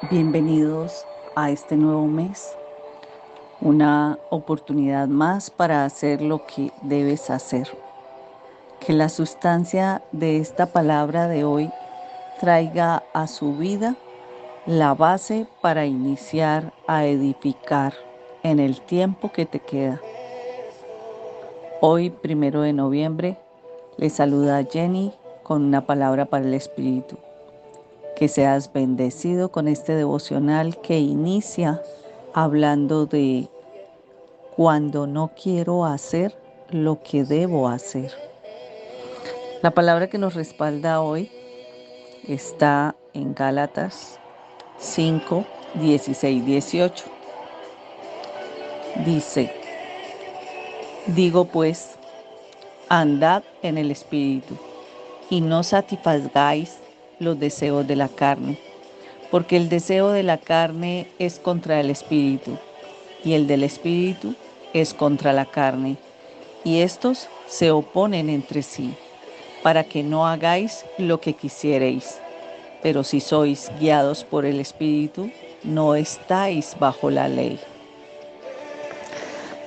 Bienvenidos a este nuevo mes, una oportunidad más para hacer lo que debes hacer. Que la sustancia de esta palabra de hoy traiga a su vida la base para iniciar a edificar en el tiempo que te queda. Hoy, 1 de noviembre, le saluda a Jenny con una palabra para el Espíritu. Que seas bendecido con este devocional que inicia hablando de cuando no quiero hacer lo que debo hacer. La palabra que nos respalda hoy está en Gálatas 5, 16, 18. Dice, digo pues, andad en el Espíritu y no satisfagáis los deseos de la carne, porque el deseo de la carne es contra el Espíritu y el del Espíritu es contra la carne, y estos se oponen entre sí, para que no hagáis lo que quisierais. Pero si sois guiados por el Espíritu, no estáis bajo la ley.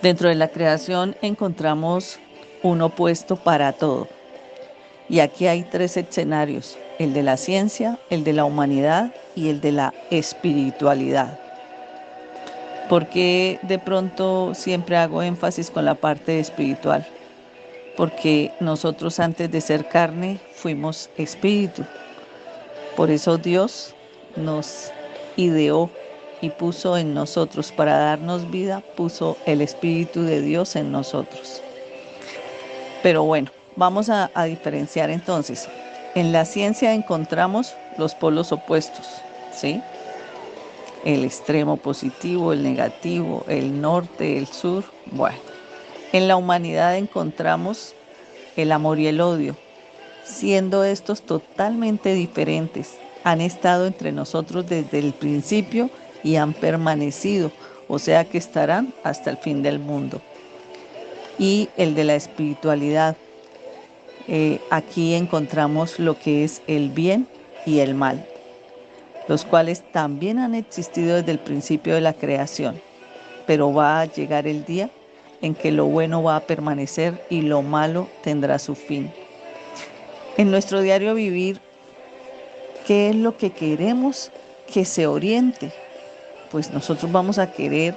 Dentro de la creación encontramos un opuesto para todo. Y aquí hay tres escenarios: el de la ciencia, el de la humanidad y el de la espiritualidad. ¿Por qué de pronto siempre hago énfasis con la parte espiritual? Porque nosotros antes de ser carne fuimos espíritu. Por eso Dios nos ideó y puso en nosotros, para darnos vida, puso el Espíritu de Dios en nosotros. Pero bueno, vamos a diferenciar entonces. En la ciencia encontramos los polos opuestos, ¿sí? El extremo positivo, el negativo, el norte, el sur. Bueno, en la humanidad encontramos el amor y el odio, siendo estos totalmente diferentes. Han estado entre nosotros desde el principio y han permanecido, o sea que estarán hasta el fin del mundo. Y el de la espiritualidad. Aquí encontramos lo que es el bien y el mal, los cuales también han existido desde el principio de la creación, pero va a llegar el día en que lo bueno va a permanecer y lo malo tendrá su fin. En nuestro diario vivir, ¿qué es lo que queremos que se oriente? Pues nosotros vamos a querer,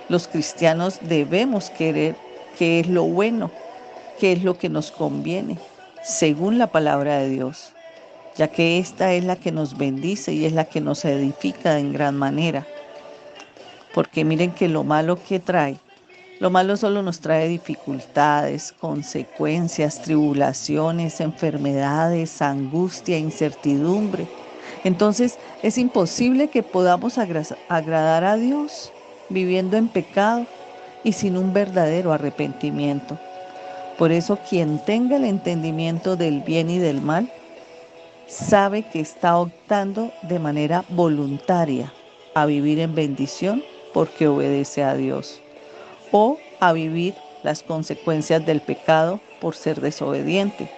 los cristianos debemos querer qué es lo bueno, qué es lo que nos conviene, según la palabra de Dios, ya que esta es la que nos bendice y es la que nos edifica en gran manera. Porque miren que lo malo solo nos trae dificultades, consecuencias, tribulaciones, enfermedades, angustia, incertidumbre. Entonces es imposible que podamos agradar a Dios viviendo en pecado y sin un verdadero arrepentimiento. Por eso quien tenga el entendimiento del bien y del mal, sabe que está optando de manera voluntaria a vivir en bendición porque obedece a Dios, o a vivir las consecuencias del pecado por ser desobediente.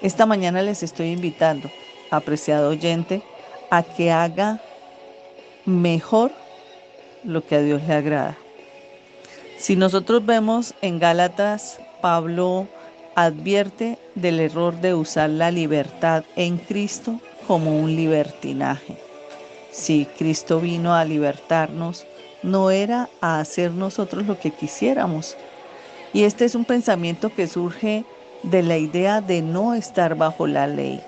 Esta mañana les estoy invitando, apreciado oyente, a que haga mejor lo que a Dios le agrada. Si nosotros vemos en Gálatas, Pablo advierte del error de usar la libertad en Cristo como un libertinaje. Si Cristo vino a libertarnos, no era a hacer nosotros lo que quisiéramos. Y este es un pensamiento que surge de la idea de no estar bajo la ley,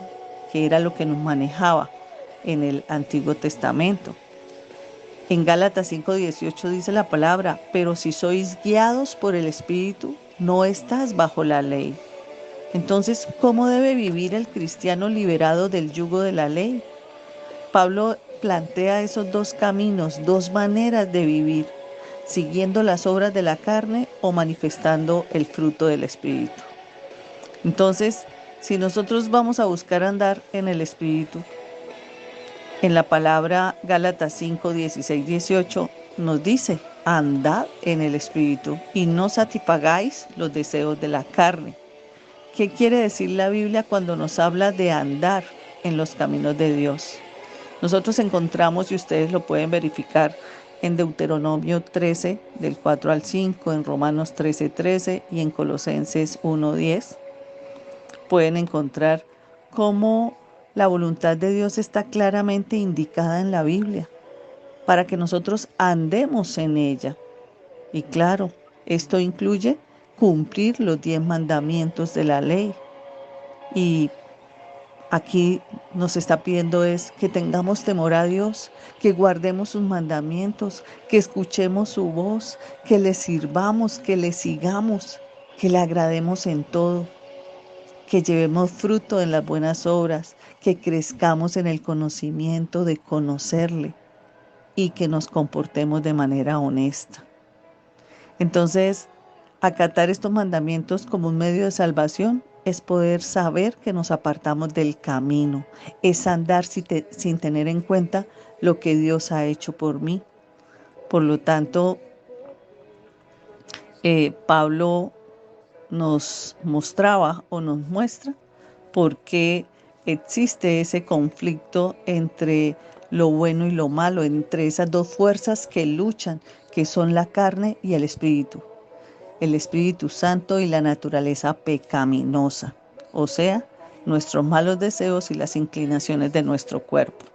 que era lo que nos manejaba en el Antiguo Testamento. En Gálatas 5:18 dice la palabra, pero si sois guiados por el Espíritu, no estás bajo la ley. Entonces, ¿cómo debe vivir el cristiano liberado del yugo de la ley? Pablo plantea esos dos caminos, dos maneras de vivir, siguiendo las obras de la carne o manifestando el fruto del Espíritu. Entonces, si nosotros vamos a buscar andar en el Espíritu, en la palabra Gálatas 5, 16, 18 nos dice, andad en el Espíritu y no satisfagáis los deseos de la carne. ¿Qué quiere decir la Biblia cuando nos habla de andar en los caminos de Dios? Nosotros encontramos, y ustedes lo pueden verificar, en Deuteronomio 13, del 4 al 5, en Romanos 13, 13 y en Colosenses 1, 10, pueden encontrar cómo la voluntad de Dios está claramente indicada en la Biblia para que nosotros andemos en ella. Y claro, esto incluye cumplir los 10 mandamientos de la ley. Y aquí nos está pidiendo es que tengamos temor a Dios, que guardemos sus mandamientos, que escuchemos su voz, que le sirvamos, que le sigamos, que le agrademos en todo, que llevemos fruto en las buenas obras, que crezcamos en el conocimiento de conocerle y que nos comportemos de manera honesta. Entonces, acatar estos mandamientos como un medio de salvación es poder saber que nos apartamos del camino, es andar sin tener en cuenta lo que Dios ha hecho por mí. Por lo tanto, Pablo nos mostraba o nos muestra por qué existe ese conflicto entre lo bueno y lo malo, entre esas dos fuerzas que luchan, que son la carne y el Espíritu Santo y la naturaleza pecaminosa, o sea, nuestros malos deseos y las inclinaciones de nuestro cuerpo.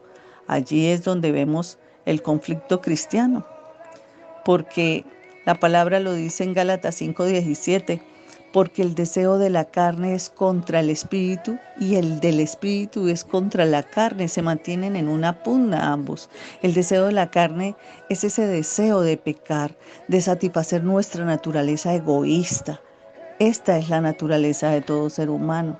Allí es donde vemos el conflicto cristiano, porque la palabra lo dice en Gálatas 5:17, porque el deseo de la carne es contra el espíritu y el del espíritu es contra la carne, se mantienen en una pugna ambos. El deseo de la carne es ese deseo de pecar, de satisfacer nuestra naturaleza egoísta. Esta es la naturaleza de todo ser humano.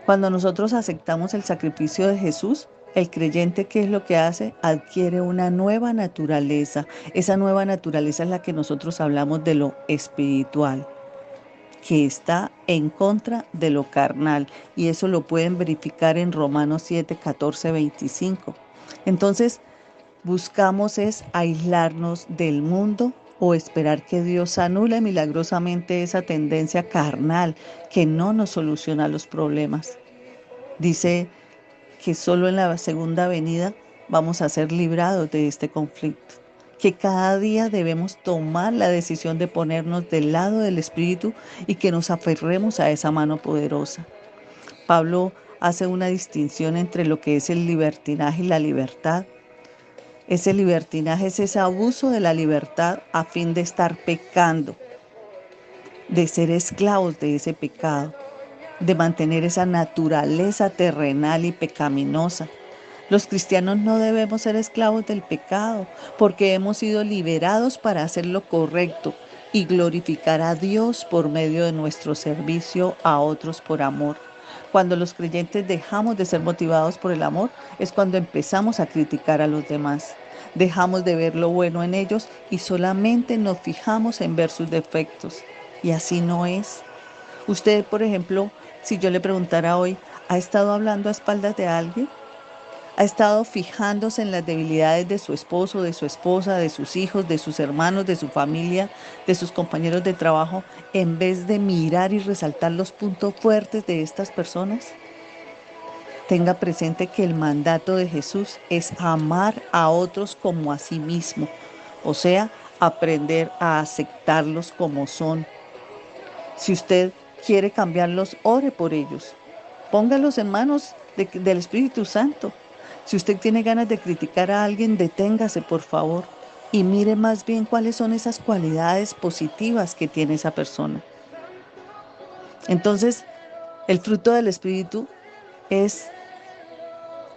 Cuando nosotros aceptamos el sacrificio de Jesús, el creyente, ¿qué es lo que hace? Adquiere una nueva naturaleza. Esa nueva naturaleza es la que nosotros hablamos de lo espiritual, que está en contra de lo carnal. Y eso lo pueden verificar en Romanos 7, 14, 25. Entonces, buscamos es aislarnos del mundo o esperar que Dios anule milagrosamente esa tendencia carnal que no nos soluciona los problemas. Dice que solo en la segunda venida vamos a ser librados de este conflicto, que cada día debemos tomar la decisión de ponernos del lado del Espíritu y que nos aferremos a esa mano poderosa. Pablo hace una distinción entre lo que es el libertinaje y la libertad. Ese libertinaje es ese abuso de la libertad a fin de estar pecando, de ser esclavos de ese pecado, de mantener esa naturaleza terrenal y pecaminosa. Los cristianos no debemos ser esclavos del pecado, porque hemos sido liberados para hacer lo correcto y glorificar a Dios por medio de nuestro servicio a otros por amor. Cuando los creyentes dejamos de ser motivados por el amor, es cuando empezamos a criticar a los demás. Dejamos de ver lo bueno en ellos y solamente nos fijamos en ver sus defectos. Y así no es. Usted, por ejemplo, si yo le preguntara hoy, ¿ha estado hablando a espaldas de alguien? ¿Ha estado fijándose en las debilidades de su esposo, de su esposa, de sus hijos, de sus hermanos, de su familia, de sus compañeros de trabajo, en vez de mirar y resaltar los puntos fuertes de estas personas? Tenga presente que el mandato de Jesús es amar a otros como a sí mismo, o sea, aprender a aceptarlos como son. Si usted quiere cambiarlos, ore por ellos. Póngalos en manos del Espíritu Santo. Si usted tiene ganas de criticar a alguien, deténgase, por favor, y mire más bien cuáles son esas cualidades positivas que tiene esa persona. Entonces, el fruto del Espíritu es,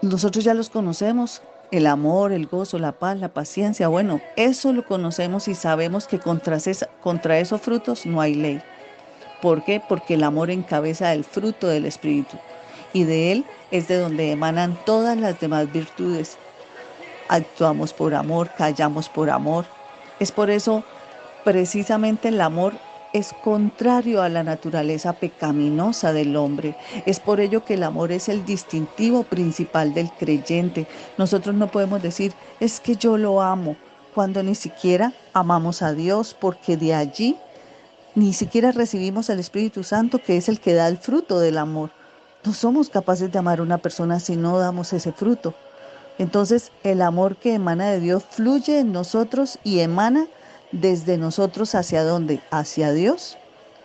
nosotros ya los conocemos, el amor, el gozo, la paz, la paciencia. Bueno, eso lo conocemos y sabemos que contra esos frutos no hay ley. ¿Por qué? Porque el amor encabeza el fruto del Espíritu y de él es de donde emanan todas las demás virtudes. Actuamos por amor, callamos por amor. Es por eso, precisamente el amor es contrario a la naturaleza pecaminosa del hombre. Es por ello que el amor es el distintivo principal del creyente. Nosotros no podemos decir, es que yo lo amo, cuando ni siquiera amamos a Dios, porque de allí ni siquiera recibimos el Espíritu Santo, que es el que da el fruto del amor. No somos capaces de amar a una persona si no damos ese fruto. Entonces, el amor que emana de Dios fluye en nosotros y emana desde nosotros hacia dónde? Hacia Dios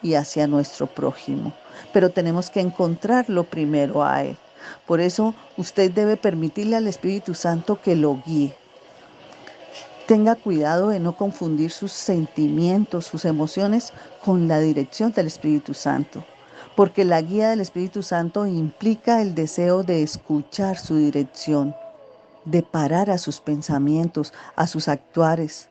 y hacia nuestro prójimo. Pero tenemos que encontrarlo primero a Él. Por eso usted debe permitirle al Espíritu Santo que lo guíe. Tenga cuidado de no confundir sus sentimientos, sus emociones con la dirección del Espíritu Santo, porque la guía del Espíritu Santo implica el deseo de escuchar su dirección, de parar a sus pensamientos, a sus actuares,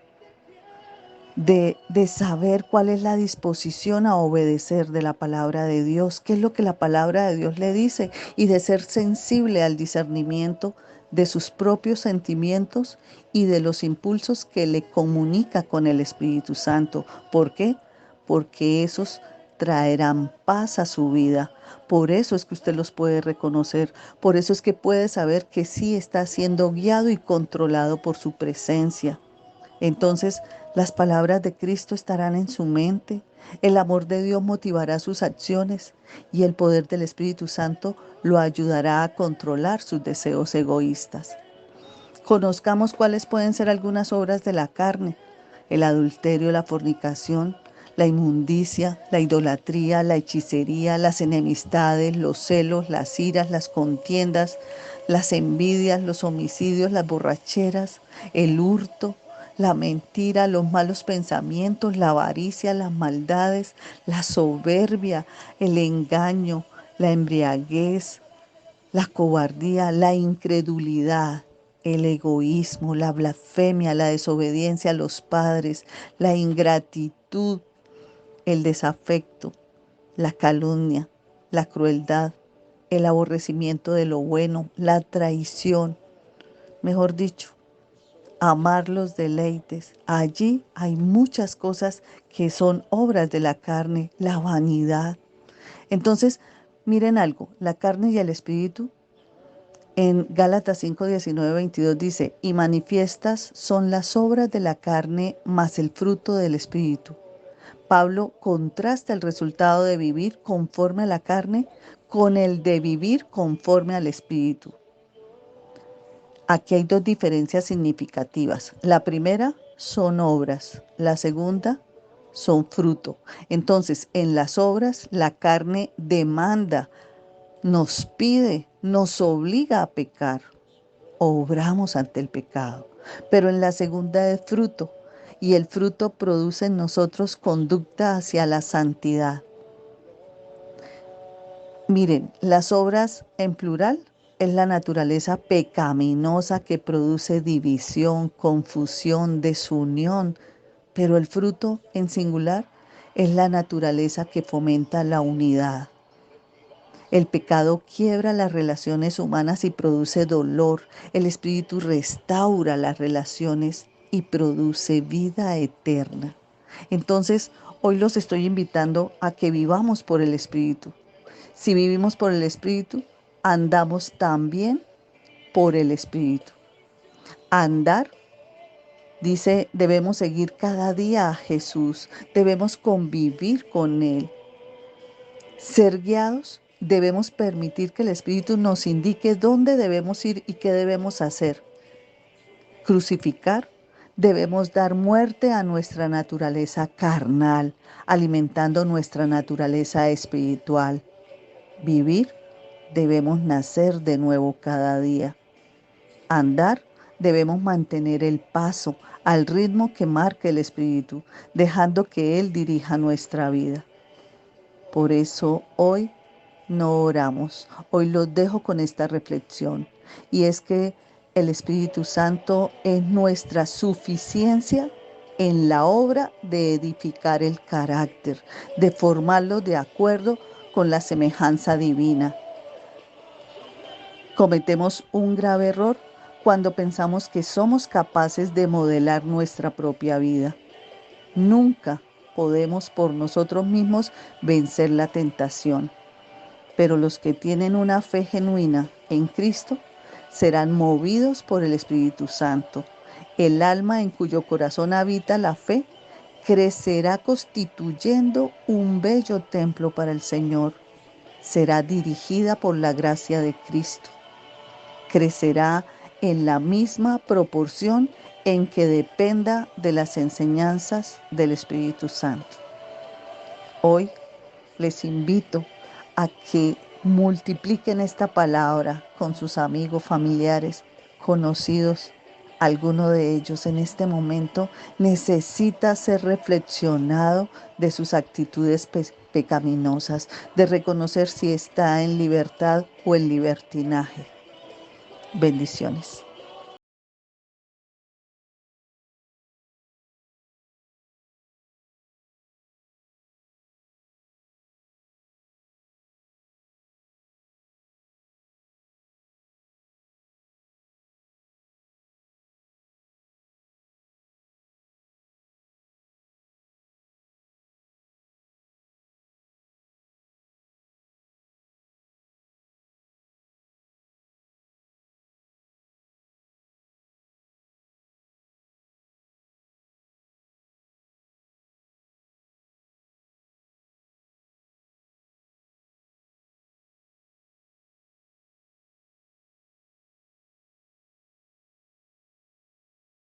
de saber cuál es la disposición a obedecer de la palabra de Dios, qué es lo que la palabra de Dios le dice, y de ser sensible al discernimiento de sus propios sentimientos y de los impulsos que le comunica con el Espíritu Santo. ¿Por qué? Porque esos traerán paz a su vida. Por eso es que usted los puede reconocer, por eso es que puede saber que sí está siendo guiado y controlado por su presencia. Entonces, las palabras de Cristo estarán en su mente, el amor de Dios motivará sus acciones y el poder del Espíritu Santo lo ayudará a controlar sus deseos egoístas. Conozcamos cuáles pueden ser algunas obras de la carne: el adulterio, la fornicación, la inmundicia, la idolatría, la hechicería, las enemistades, los celos, las iras, las contiendas, las envidias, los homicidios, las borracheras, el hurto, la mentira, los malos pensamientos, la avaricia, las maldades, la soberbia, el engaño, la embriaguez, la cobardía, la incredulidad, el egoísmo, la blasfemia, la desobediencia a los padres, la ingratitud, el desafecto, la calumnia, la crueldad, el aborrecimiento de lo bueno, la traición. Mejor dicho, amar los deleites. Allí hay muchas cosas que son obras de la carne, la vanidad. Entonces, miren algo, la carne y el espíritu. En Gálatas 5, 19, 22 dice: y manifiestas son las obras de la carne, más el fruto del espíritu. Pablo contrasta el resultado de vivir conforme a la carne con el de vivir conforme al espíritu. Aquí hay dos diferencias significativas. La primera son obras, la segunda son fruto. Entonces, en las obras, la carne demanda, nos pide, nos obliga a pecar. Obramos ante el pecado. Pero en la segunda es fruto, y el fruto produce en nosotros conducta hacia la santidad. Miren, las obras en plural es la naturaleza pecaminosa que produce división, confusión, desunión, pero el fruto en singular es la naturaleza que fomenta la unidad. El pecado quiebra las relaciones humanas y produce dolor. El Espíritu restaura las relaciones y produce vida eterna. Entonces, hoy los estoy invitando a que vivamos por el Espíritu. Si vivimos por el Espíritu, andamos también por el Espíritu. Andar, dice, debemos seguir cada día a Jesús, debemos convivir con Él. Ser guiados, debemos permitir que el Espíritu nos indique dónde debemos ir y qué debemos hacer. Crucificar, debemos dar muerte a nuestra naturaleza carnal, alimentando nuestra naturaleza espiritual. Vivir, debemos nacer de nuevo cada día. Andar, debemos mantener el paso al ritmo que marca el Espíritu, dejando que Él dirija nuestra vida. Por eso hoy no oramos. Hoy los dejo con esta reflexión, y es que el Espíritu Santo es nuestra suficiencia en la obra de edificar el carácter, de formarlo de acuerdo con la semejanza divina. Cometemos un grave error cuando pensamos que somos capaces de modelar nuestra propia vida. Nunca podemos por nosotros mismos vencer la tentación. Pero los que tienen una fe genuina en Cristo serán movidos por el Espíritu Santo. El alma en cuyo corazón habita la fe crecerá constituyendo un bello templo para el Señor. Será dirigida por la gracia de Cristo. Crecerá en la misma proporción en que dependa de las enseñanzas del Espíritu Santo. Hoy les invito a que multipliquen esta palabra con sus amigos, familiares, conocidos. Alguno de ellos en este momento necesita ser reflexionado de sus actitudes pecaminosas, de reconocer si está en libertad o en libertinaje. Bendiciones.